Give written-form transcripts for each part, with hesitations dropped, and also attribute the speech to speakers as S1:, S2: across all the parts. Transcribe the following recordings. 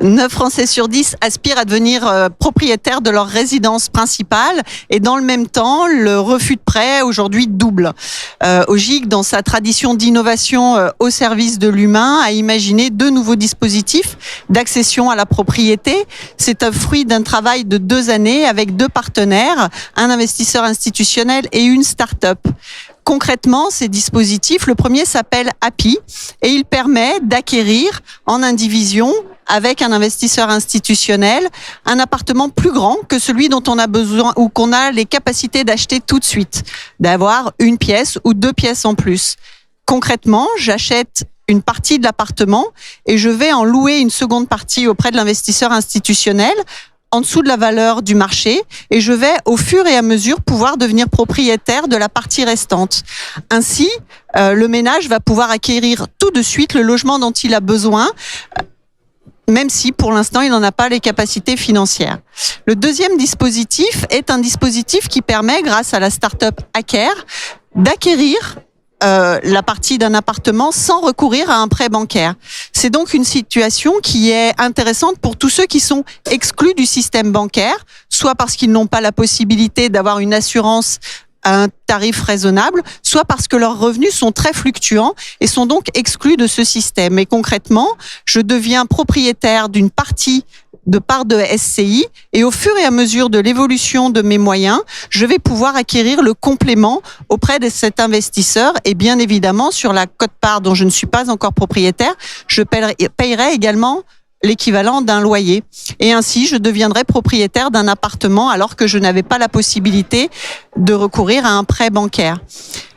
S1: 9 Français sur 10 aspirent à devenir propriétaires de leur résidence principale et dans le même temps, le refus de prêt aujourd'hui double. Ogic, dans sa tradition d'innovation au service de l'humain, a imaginé 2 nouveaux dispositifs d'accession à la propriété. C'est un fruit d'un travail de 2 années avec 2 partenaires, un investisseur institutionnel et une start-up. Concrètement, ces dispositifs, le premier s'appelle Happy et il permet d'acquérir en indivision avec un investisseur institutionnel un appartement plus grand que celui dont on a besoin ou qu'on a les capacités d'acheter tout de suite, d'avoir une pièce ou 2 pièces en plus. Concrètement, j'achète une partie de l'appartement et je vais en louer une seconde partie auprès de l'investisseur institutionnel en dessous de la valeur du marché et je vais au fur et à mesure pouvoir devenir propriétaire de la partie restante. Ainsi, le ménage va pouvoir acquérir tout de suite le logement dont il a besoin, même si pour l'instant il n'en a pas les capacités financières. Le deuxième dispositif est un dispositif qui permet, grâce à la start-up Hacker, d'acquérir la partie d'un appartement sans recourir à un prêt bancaire. C'est donc une situation qui est intéressante pour tous ceux qui sont exclus du système bancaire, soit parce qu'ils n'ont pas la possibilité d'avoir une assurance à un tarif raisonnable, soit parce que leurs revenus sont très fluctuants et sont donc exclus de ce système. Et concrètement, je deviens propriétaire d'une partie de part de SCI et au fur et à mesure de l'évolution de mes moyens, je vais pouvoir acquérir le complément auprès de cet investisseur et bien évidemment sur la quote-part dont je ne suis pas encore propriétaire, je paierai également l'équivalent d'un loyer. Et ainsi, je deviendrai propriétaire d'un appartement alors que je n'avais pas la possibilité de recourir à un prêt bancaire.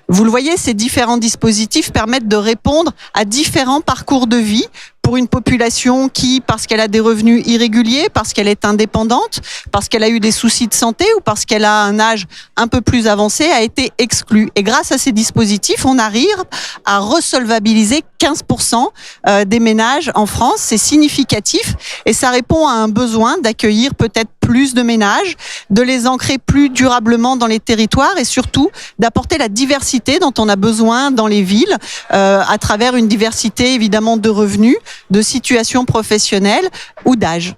S1: Vous le voyez, ces différents dispositifs permettent de répondre à différents parcours de vie pour une population qui, parce qu'elle a des revenus irréguliers, parce qu'elle est indépendante, parce qu'elle a eu des soucis de santé ou parce qu'elle a un âge un peu plus avancé, a été exclue. Et grâce à ces dispositifs, on arrive à resolvabiliser 15% des ménages en France. C'est significatif et ça répond à un besoin d'accueillir peut-être plus de ménages, de les ancrer plus durablement dans les territoires et surtout d'apporter la diversité dont on a besoin dans les villes à travers une diversité évidemment de revenus, de situations professionnelles ou d'âge.